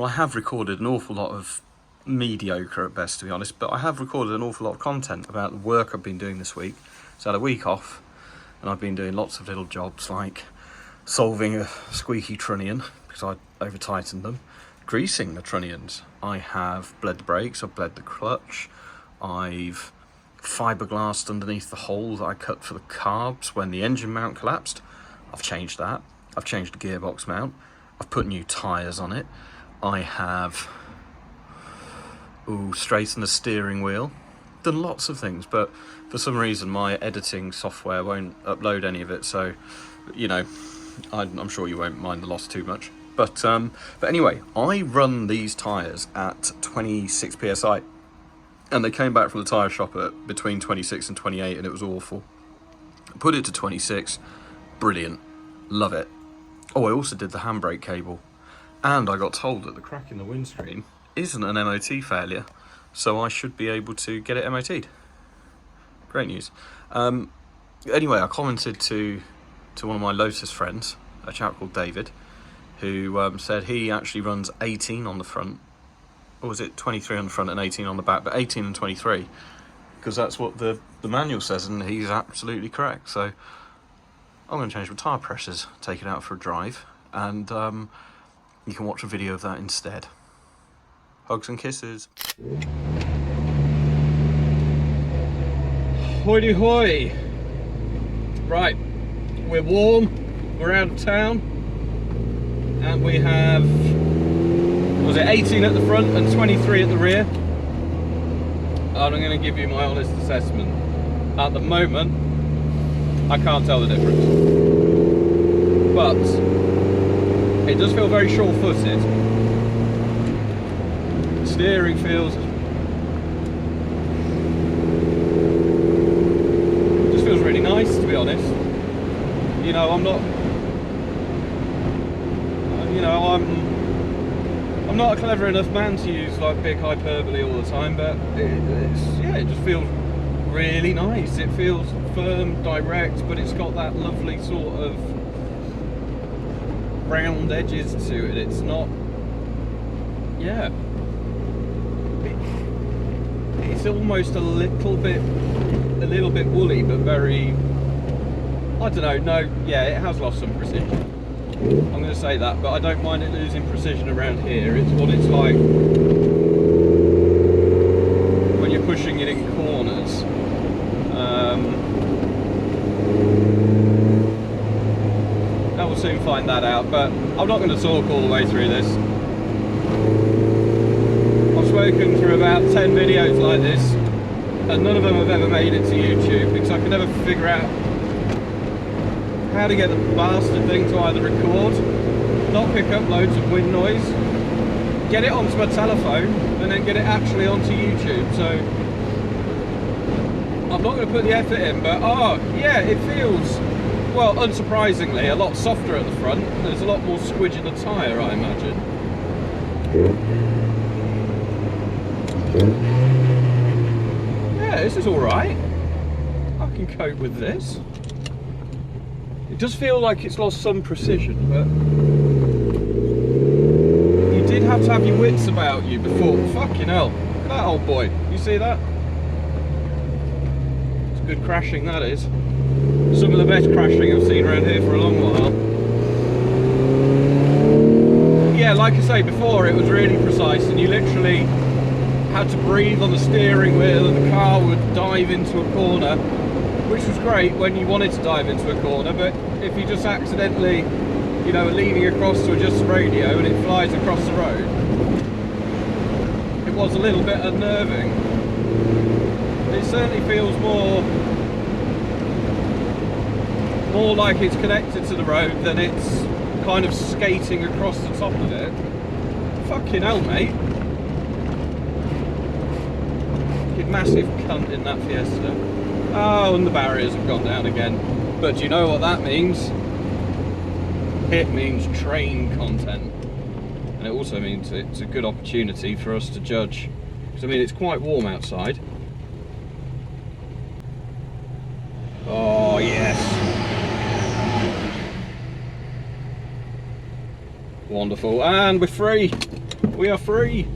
Well, I have recorded an awful lot of mediocre at best, to be honest, but I have recorded an awful lot of content about the work I've been doing this week. So I had a week off, and I've been doing lots of little jobs like solving a squeaky trunnion, because I over-tightened them, greasing the trunnions. I have bled the brakes, I've bled the clutch, I've fiberglassed underneath the hole that I cut for the carbs when the engine mount collapsed. I've changed that. I've changed the gearbox mount. I've put new tyres on it. I have straightened the steering wheel. Done lots of things, but for some reason my editing software won't upload any of it, so, you know, I'm sure you won't mind the loss too much. But anyway, I run these tyres at 26 psi, and they came back from the tyre shop at between 26 and 28, and it was awful. Put it to 26, brilliant, love it. Oh, I also did the handbrake cable, and I got told that the crack in the windscreen isn't an MOT failure, so I should be able to get it MOT'd. Great news. Anyway, I commented to one of my Lotus friends, a chap called David, who said he actually runs 18 on the front, or was it 23 on the front and 18 on the back, but 18 and 23, because that's what the manual says, and he's absolutely correct. So I'm going to change my tyre pressures, take it out for a drive, and you can watch a video of that instead. Hugs and kisses. Hoity hoy! Right, we're warm, we're out of town, and we have, was it 18 at the front and 23 at the rear? And I'm going to give you my honest assessment. At the moment, I can't tell the difference. But it does feel very sure-footed. The steering feels, just feels really nice, to be honest. You know, I'm not, you know, I'm not a clever enough man to use like big hyperbole all the time, but it just feels really nice. It feels firm, direct, but it's got that lovely sort of round edges to it. It's not, yeah, it's almost a little bit woolly, but very, I don't know, no, yeah, it has lost some precision. I'm going to say that, but I don't mind it losing precision around here. It's what it's like when you're pushing it in corners. I will soon find that out, but I'm not going to talk all the way through this. I've spoken through about 10 videos like this, and none of them have ever made it to YouTube, because I can never figure out how to get the bastard thing to either record, not pick up loads of wind noise, get it onto my telephone, and then get it actually onto YouTube. So I'm not going to put the effort in, but oh yeah, it feels, well, unsurprisingly, a lot softer at the front. There's a lot more squidge in the tyre, I imagine. Yeah, this is alright. I can cope with this. It does feel like it's lost some precision, but you did have to have your wits about you before. Fucking hell, look at that old boy. You see that? It's good crashing, that is. Some of the best crashing I've seen around here for a long while. Yeah, like I say before, it was really precise, and you literally had to breathe on the steering wheel, and the car would dive into a corner, which was great when you wanted to dive into a corner, but if you just accidentally, you know, are leaning across to adjust the radio and it flies across the road, it was a little bit unnerving. It certainly feels more like it's connected to the road than it's kind of skating across the top of it. Fucking hell, mate. Fucking massive cunt in that Fiesta. Oh, and the barriers have gone down again. But do you know what that means? It means train content. And it also means it's a good opportunity for us to judge. Because I mean, it's quite warm outside. Oh, yes. Wonderful. And we're free. We are free.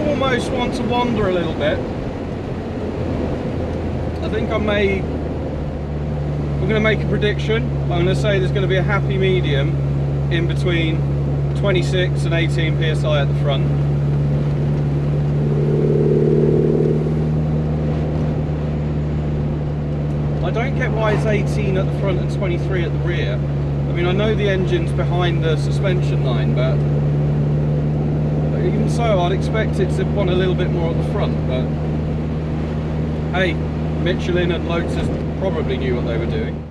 Almost want to wander a little bit. I think I'm going to make a prediction. I'm going to say there's going to be a happy medium in between 26 and 18 psi at the front. I don't get why it's 18 at the front and 23 at the rear. I mean, I know the engine's behind the suspension line, but even so, I'd expect it to want a little bit more at the front, but hey, Michelin and Lotus probably knew what they were doing.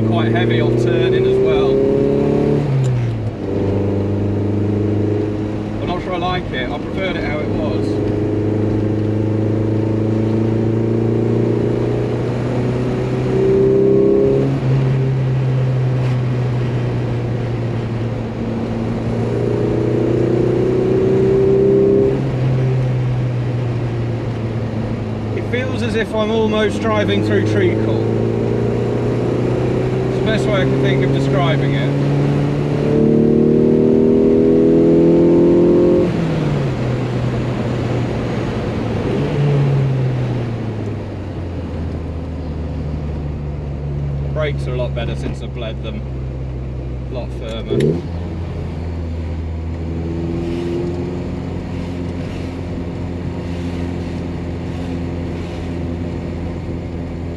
Quite heavy off turning as well. I'm not sure I like it. I preferred it how it was. if I'm almost driving through treacle. It's the best way I can think of describing it. Brakes are a lot better since I've bled them, a lot firmer.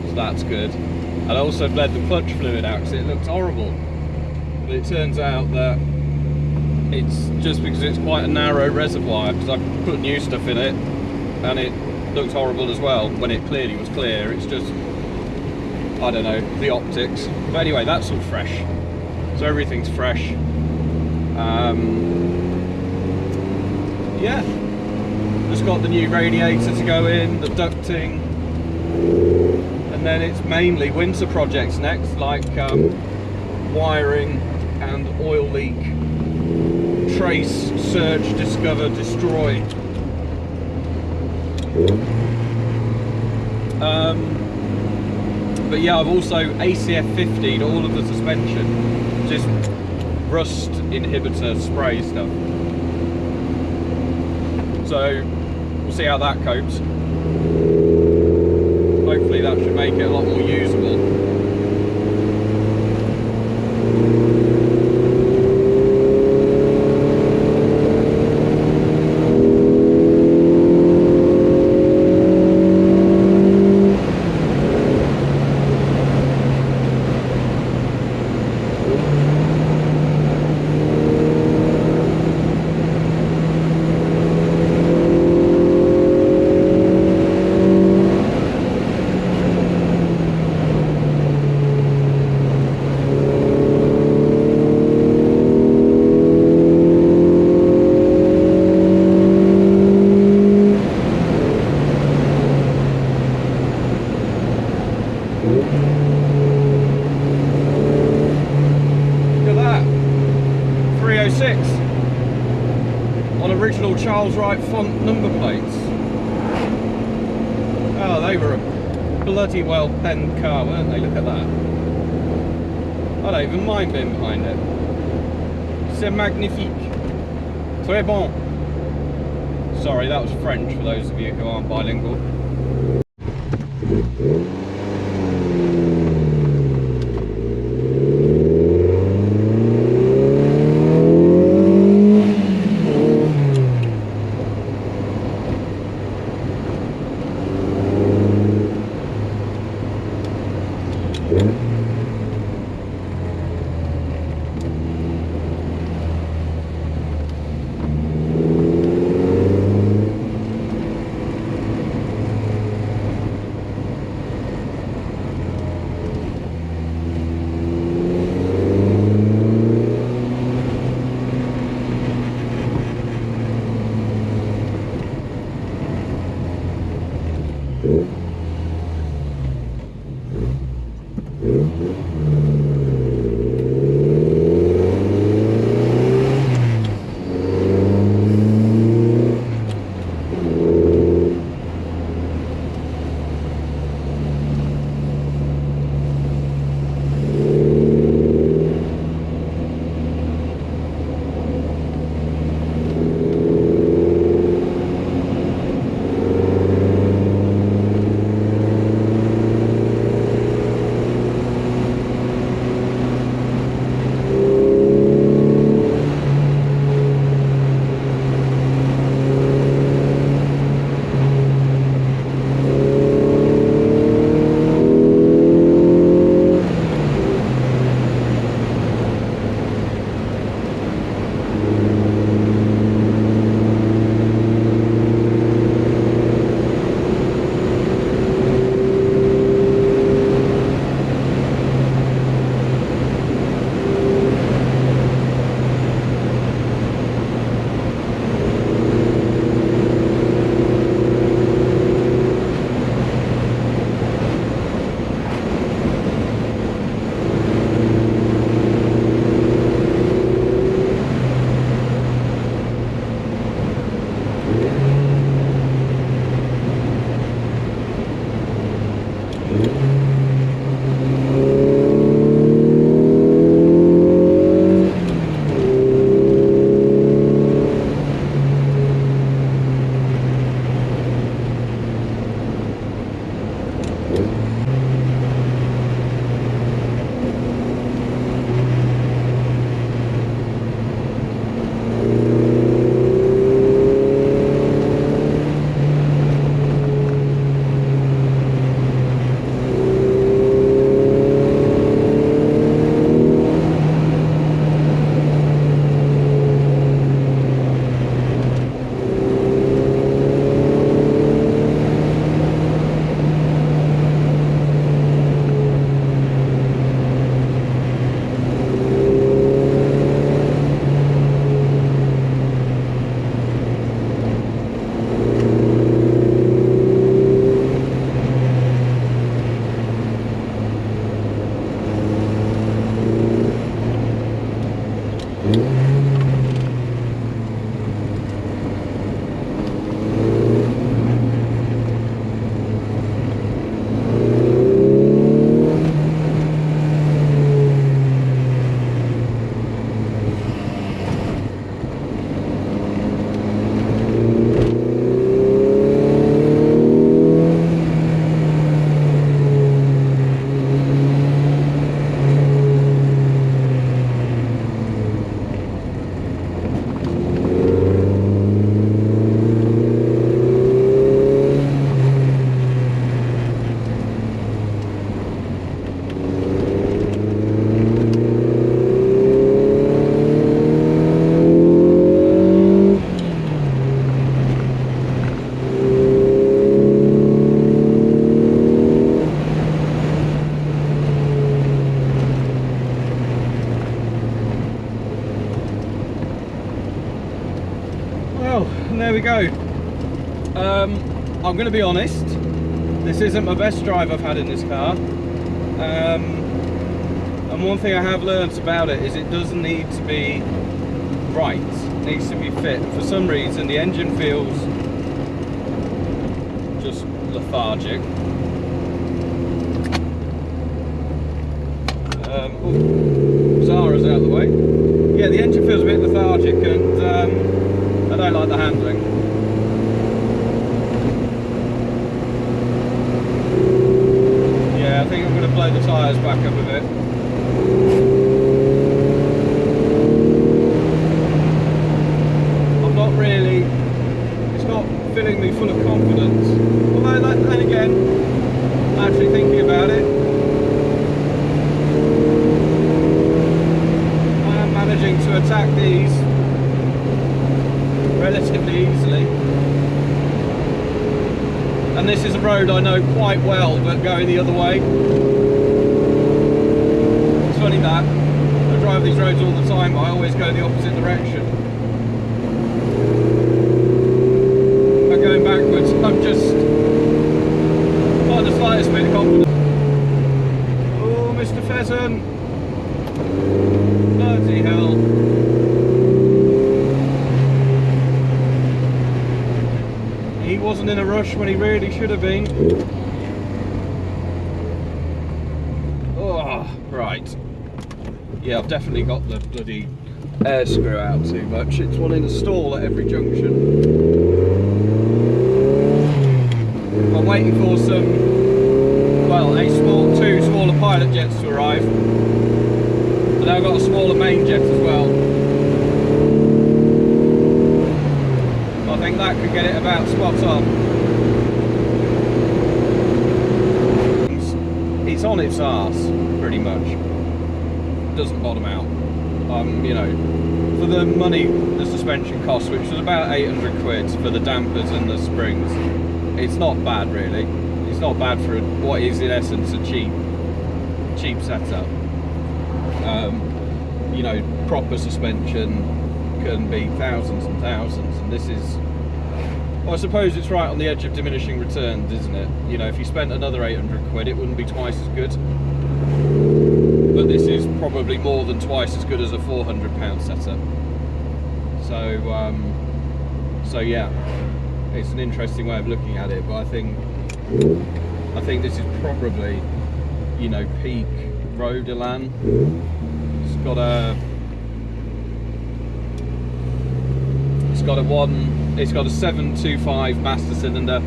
So that's good. And I also bled the clutch fluid out because it looked horrible. But it turns out that it's just because it's quite a narrow reservoir, because I put new stuff in it and it looked horrible as well when it clearly was clear. It's just, I don't know, the optics. But anyway, that's all fresh. So everything's fresh. Yeah. Just got the new radiator to go in, the ducting. And then it's mainly winter projects next, like wiring and oil leak. Trace, search, discover, destroy. But yeah, I've also ACF 50'd all of the suspension, just rust inhibitor spray stuff. So we'll see how that copes. Hopefully that should make it a lot more usable. On original Charles Wright font number plates. Oh, they were a bloody well penned car, weren't they? Look at that. I don't even mind being behind it. C'est magnifique. Très bon. Sorry, that was French for those of you who aren't bilingual. And there we go. I'm going to be honest, this isn't my best drive I've had in this car, and one thing I have learnt about it is it does need to be right, it needs to be fit. For some reason the engine feels just lethargic. Zara's out of the way. Yeah, the engine feels a bit lethargic, and I don't like the handling. Yeah, I think I'm going to blow the tyres back up a bit. I'm not really, it's not filling me full of confidence. Although then again, actually thinking about it, I am managing to attack these relatively easily, and this is a road I know quite well, but going the other way, it's funny that I drive these roads all the time, but I always go the opposite direction. By going backwards, I'm just not the slightest bit of confidence. Oh, Mr. Pheasant, bloody hell. He wasn't in a rush when he really should have been. Oh, right. Yeah, I've definitely got the bloody air screw out too much. It's wanting to stall at every junction. I'm waiting for some, well, two smaller pilot jets to arrive. And I've got a smaller main jet as well. I think that could get it about spot on. It's on its arse, pretty much. Doesn't bottom out. You know, for the money the suspension costs, which was about 800 quid for the dampers and the springs, it's not bad really. It's not bad for what is in essence a cheap setup. You know, proper suspension can be thousands and thousands, and this is, well, I suppose it's right on the edge of diminishing returns, isn't it? You know, if you spent another 800 quid, it wouldn't be twice as good. But this is probably more than twice as good as a £400 setup. So yeah, it's an interesting way of looking at it. But I think this is probably, you know, peak road Elan. It's got a 725 master cylinder.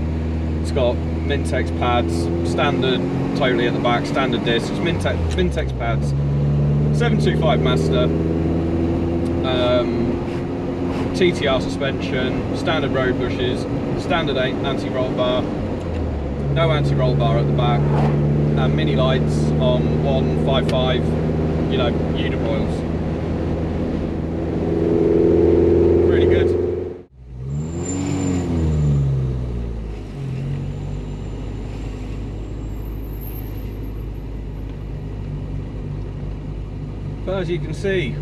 It's got Mintex pads, standard, totally at the back, standard discs, Mintex pads, 725 master, TTR suspension, standard road bushes, standard anti-roll bar, no anti-roll bar at the back, and mini lights on 155, you know, unifoils. Really good. But as you can see,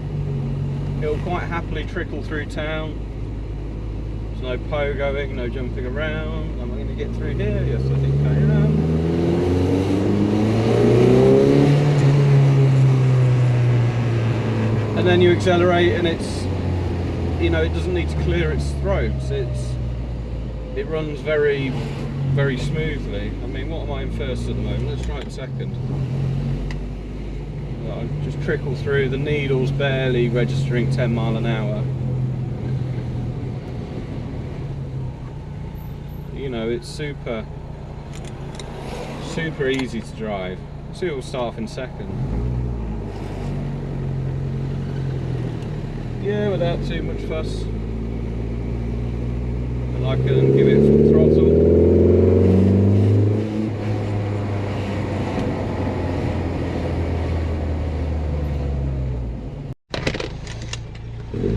it'll quite happily trickle through town. There's no pogoing, no jumping around. Am I going to get through here? Yes, I think I am. and then you accelerate and it's, you know, it doesn't need to clear its throats. It runs very, very smoothly. I mean, what am I in first at the moment? Let's try it second. I just trickle through, the needle's barely registering 10 mile an hour. You know, it's super easy to drive. So it will start off in second. Yeah, without too much fuss. And I can give it full throttle.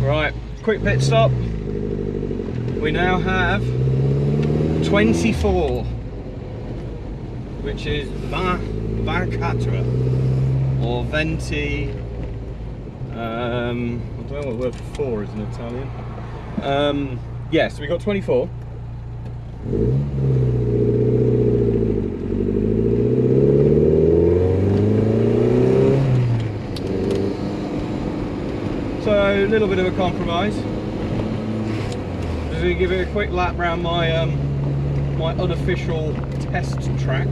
Right, quick pit stop. We now have 24, which is 24 or 20. I don't know what word for 4 is in Italian. Yeah, so we got 24. So a little bit of a compromise. Just going to give it a quick lap around my my unofficial test track,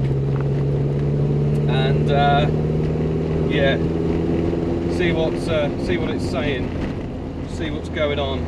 and yeah, see what it's saying, see what's going on.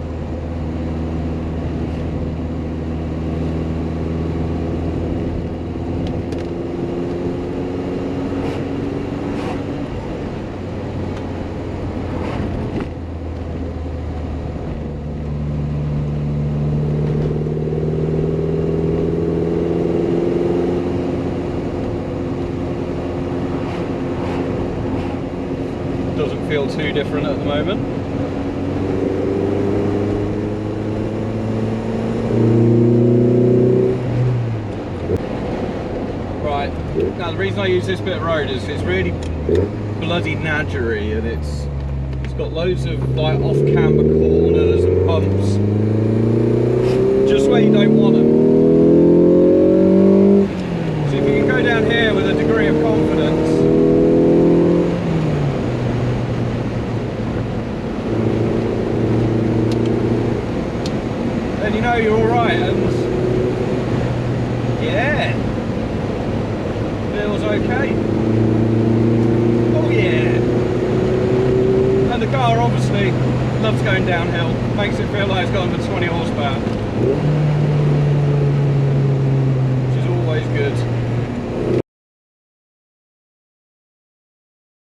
Doesn't feel too different at the moment. Right, now the reason I use this bit of road is it's really bloody nadgery, and it's got loads of like off-camber corners and bumps just where you don't want them. So if you can go down here with a degree of confidence, then you know you're alright, and yeah, feels okay. Oh yeah. And the car obviously loves going downhill, makes it feel like it's got under 20 horsepower.